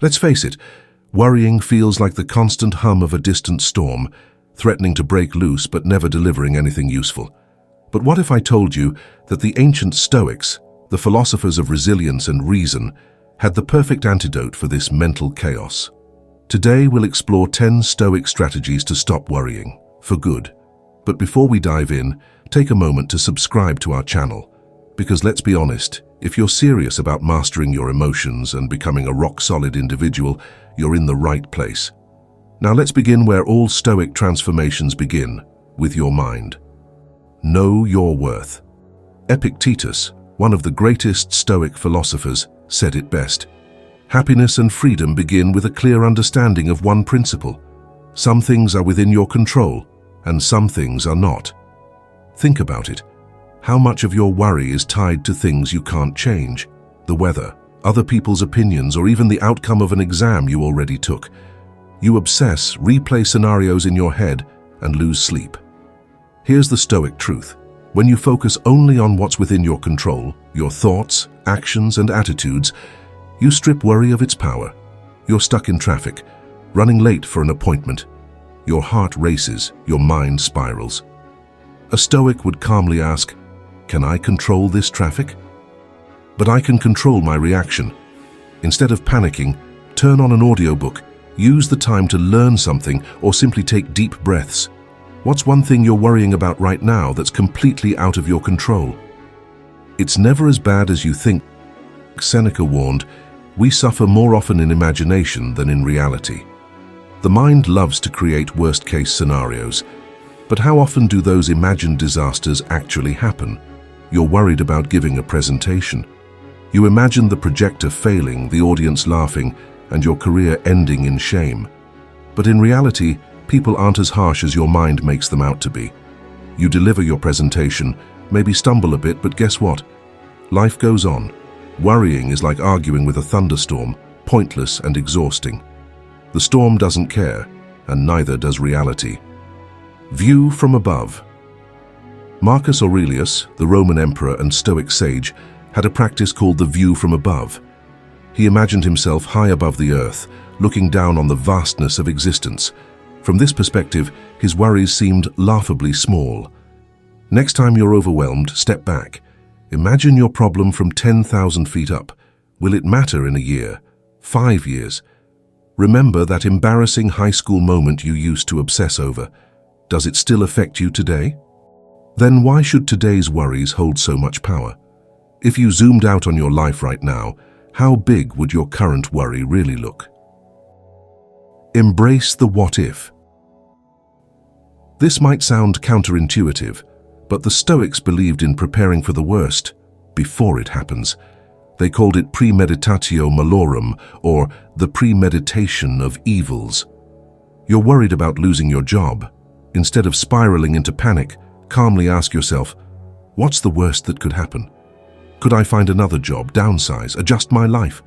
Let's face it, worrying feels like the constant hum of a distant storm, threatening to break loose but never delivering anything useful. But what if I told you that the ancient Stoics, the philosophers of resilience and reason, had the perfect antidote for this mental chaos? Today we'll explore 10 Stoic strategies to stop worrying, for good. But before we dive in, take a moment to subscribe to our channel. Because let's be honest, if you're serious about mastering your emotions and becoming a rock-solid individual, you're in the right place. Now let's begin where all Stoic transformations begin, with your mind. Know your worth. Epictetus, one of the greatest Stoic philosophers, said it best. Happiness and freedom begin with a clear understanding of one principle. Some things are within your control, and some things are not. Think about it. How much of your worry is tied to things you can't change? The weather, other people's opinions, or even the outcome of an exam you already took. You obsess, replay scenarios in your head, and lose sleep. Here's the Stoic truth. When you focus only on what's within your control, your thoughts, actions, and attitudes, you strip worry of its power. You're stuck in traffic, running late for an appointment. Your heart races, your mind spirals. A Stoic would calmly ask, "Can I control this traffic?" But I can control my reaction. Instead of panicking, turn on an audiobook, use the time to learn something, or simply take deep breaths. What's one thing you're worrying about right now that's completely out of your control? It's never as bad as you think. Seneca warned, we suffer more often in imagination than in reality. The mind loves to create worst-case scenarios, but how often do those imagined disasters actually happen? You're worried about giving a presentation. You imagine the projector failing, the audience laughing, and your career ending in shame. But in reality, people aren't as harsh as your mind makes them out to be. You deliver your presentation, maybe stumble a bit, but guess what? Life goes on. Worrying is like arguing with a thunderstorm, pointless and exhausting. The storm doesn't care, and neither does reality. View from above. Marcus Aurelius, the Roman emperor and Stoic sage, had a practice called the view from above. He imagined himself high above the earth, looking down on the vastness of existence. From this perspective, his worries seemed laughably small. Next time you're overwhelmed, step back. Imagine your problem from 10,000 feet up. Will it matter in a year? 5 years? Remember that embarrassing high school moment you used to obsess over. Does it still affect you today? Then why should today's worries hold so much power? If you zoomed out on your life right now, how big would your current worry really look? Embrace the what if. This might sound counterintuitive, but the Stoics believed in preparing for the worst before it happens. They called it premeditatio malorum, or the premeditation of evils. You're worried about losing your job. Instead of spiraling into panic, calmly ask yourself, what's the worst that could happen? Could I find another job, downsize, adjust my life?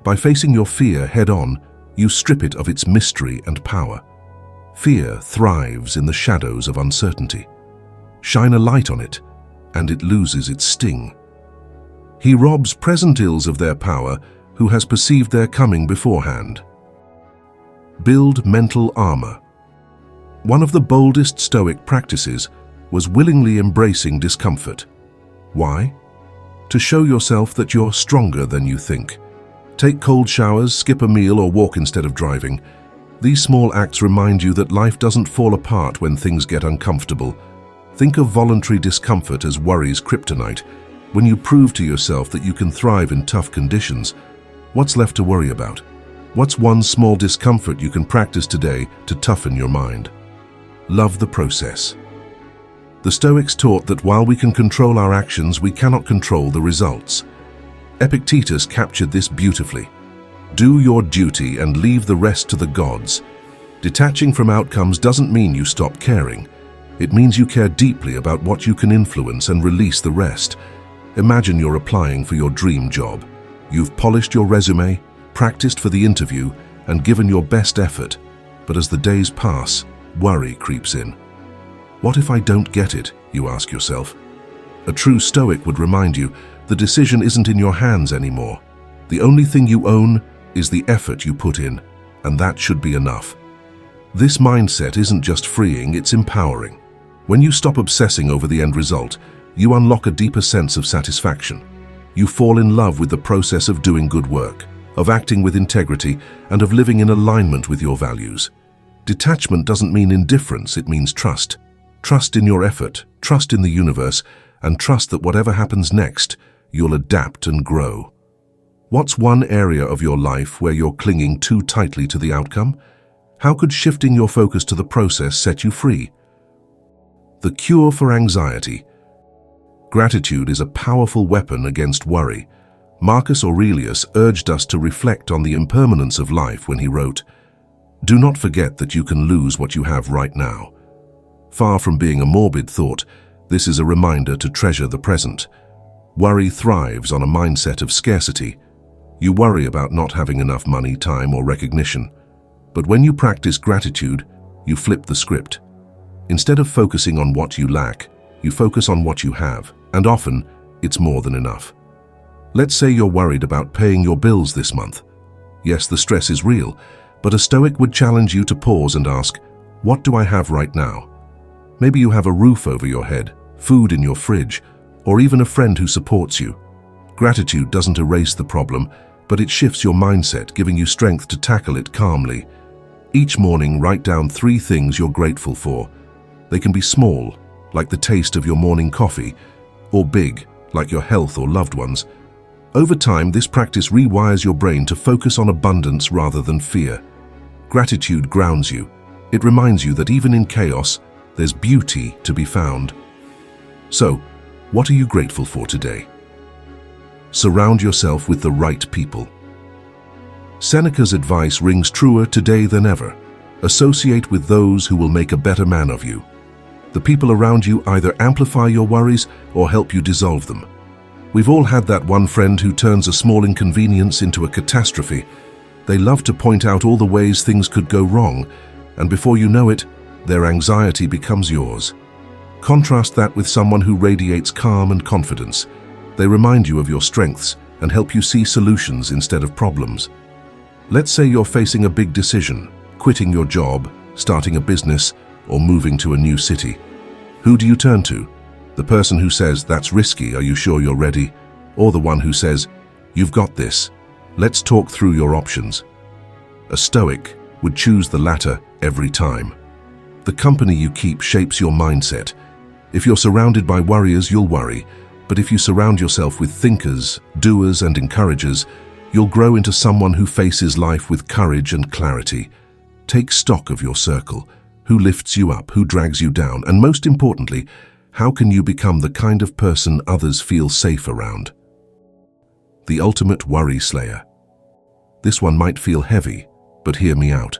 By facing your fear head-on, you strip it of its mystery and power. Fear thrives in the shadows of uncertainty. Shine a light on it, and it loses its sting. He robs present ills of their power who has perceived their coming beforehand. Build mental armor. One of the boldest Stoic practices was willingly embracing discomfort. Why? To show yourself that you're stronger than you think. Take cold showers, skip a meal, or walk instead of driving. These small acts remind you that life doesn't fall apart when things get uncomfortable. Think of voluntary discomfort as worry's kryptonite. When you prove to yourself that you can thrive in tough conditions, what's left to worry about? What's one small discomfort you can practice today to toughen your mind? Love the process. The Stoics taught that while we can control our actions, we cannot control the results. Epictetus captured this beautifully. Do your duty and leave the rest to the gods. Detaching from outcomes doesn't mean you stop caring. It means you care deeply about what you can influence and release the rest. Imagine you're applying for your dream job. You've polished your resume, practiced for the interview, and given your best effort. But as the days pass, worry creeps in. What if I don't get it, you ask yourself? A true Stoic would remind you, the decision isn't in your hands anymore. The only thing you own is the effort you put in, and that should be enough. This mindset isn't just freeing, it's empowering. When you stop obsessing over the end result, you unlock a deeper sense of satisfaction. You fall in love with the process of doing good work, of acting with integrity, and of living in alignment with your values. Detachment doesn't mean indifference, it means trust. Trust in your effort, trust in the universe, and trust that whatever happens next, you'll adapt and grow. What's one area of your life where you're clinging too tightly to the outcome? How could shifting your focus to the process set you free? The cure for anxiety. Gratitude is a powerful weapon against worry. Marcus Aurelius urged us to reflect on the impermanence of life when he wrote, "Do not forget that you can lose what you have right now." Far from being a morbid thought, this is a reminder to treasure the present. Worry thrives on a mindset of scarcity. You worry about not having enough money, time, or recognition. But when you practice gratitude, you flip the script. Instead of focusing on what you lack, you focus on what you have, and often, it's more than enough. Let's say you're worried about paying your bills this month. Yes, the stress is real, but a Stoic would challenge you to pause and ask, what do I have right now? Maybe you have a roof over your head, food in your fridge, or even a friend who supports you. Gratitude doesn't erase the problem, but it shifts your mindset, giving you strength to tackle it calmly. Each morning, write down 3 things you're grateful for. They can be small, like the taste of your morning coffee, or big, like your health or loved ones. Over time, this practice rewires your brain to focus on abundance rather than fear. Gratitude grounds you. It reminds you that even in chaos, there's beauty to be found. So, what are you grateful for today? Surround yourself with the right people. Seneca's advice rings truer today than ever. Associate with those who will make a better man of you. The people around you either amplify your worries or help you dissolve them. We've all had that one friend who turns a small inconvenience into a catastrophe. They love to point out all the ways things could go wrong, and before you know it, their anxiety becomes yours. Contrast that with someone who radiates calm and confidence. They remind you of your strengths and help you see solutions instead of problems. Let's say you're facing a big decision, quitting your job, starting a business, or moving to a new city. Who do you turn to? The person who says, "That's risky, are you sure you're ready?" Or the one who says, "You've got this. Let's talk through your options." A Stoic would choose the latter every time. The company you keep shapes your mindset. If you're surrounded by worriers, you'll worry. But if you surround yourself with thinkers, doers, and encouragers, you'll grow into someone who faces life with courage and clarity. Take stock of your circle. Who lifts you up, who drags you down, and most importantly, how can you become the kind of person others feel safe around? The ultimate worry slayer. This one might feel heavy, but hear me out.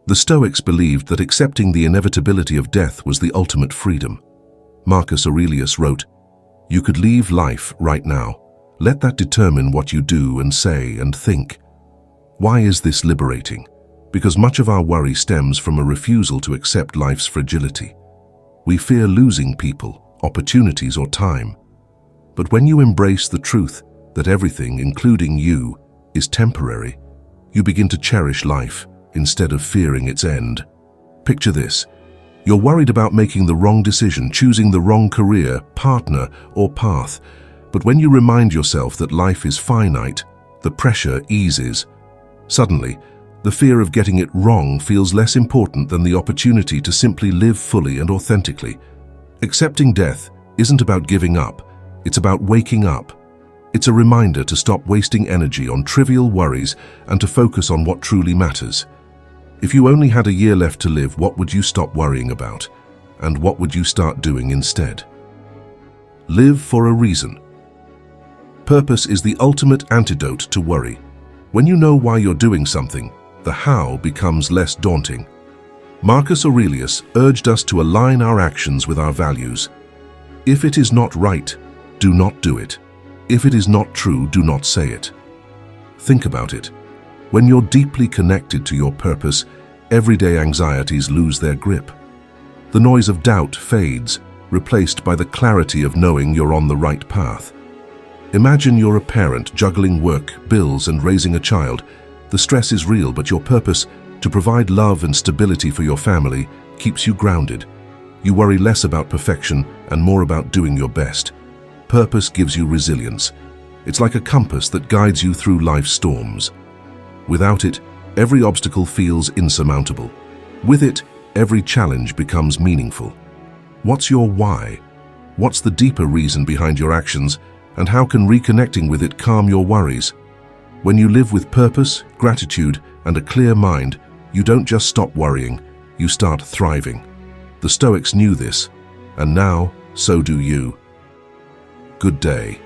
The Stoics believed that accepting the inevitability of death was the ultimate freedom. Marcus Aurelius wrote, "You could leave life right now. Let that determine what you do and say and think." Why is this liberating? Because much of our worry stems from a refusal to accept life's fragility. We fear losing people, opportunities, or time. But when you embrace the truth that everything, including you, is temporary, you begin to cherish life instead of fearing its end. Picture this. You're worried about making the wrong decision, choosing the wrong career, partner, or path. But when you remind yourself that life is finite, the pressure eases. Suddenly, the fear of getting it wrong feels less important than the opportunity to simply live fully and authentically. Accepting death isn't about giving up, it's about waking up. It's a reminder to stop wasting energy on trivial worries and to focus on what truly matters. If you only had a year left to live, what would you stop worrying about? And what would you start doing instead? Live for a reason. Purpose is the ultimate antidote to worry. When you know why you're doing something, the how becomes less daunting. Marcus Aurelius urged us to align our actions with our values. If it is not right, do not do it. If it is not true, do not say it. Think about it. When you're deeply connected to your purpose, everyday anxieties lose their grip. The noise of doubt fades, replaced by the clarity of knowing you're on the right path. Imagine you're a parent juggling work, bills, and raising a child. The stress is real, but your purpose, to provide love and stability for your family, keeps you grounded. You worry less about perfection and more about doing your best. Purpose gives you resilience. It's like a compass that guides you through life's storms. Without it, every obstacle feels insurmountable. With it, every challenge becomes meaningful. What's your why? What's the deeper reason behind your actions, and how can reconnecting with it calm your worries? When you live with purpose, gratitude, and a clear mind, you don't just stop worrying, you start thriving. The Stoics knew this, and now, so do you. Good day.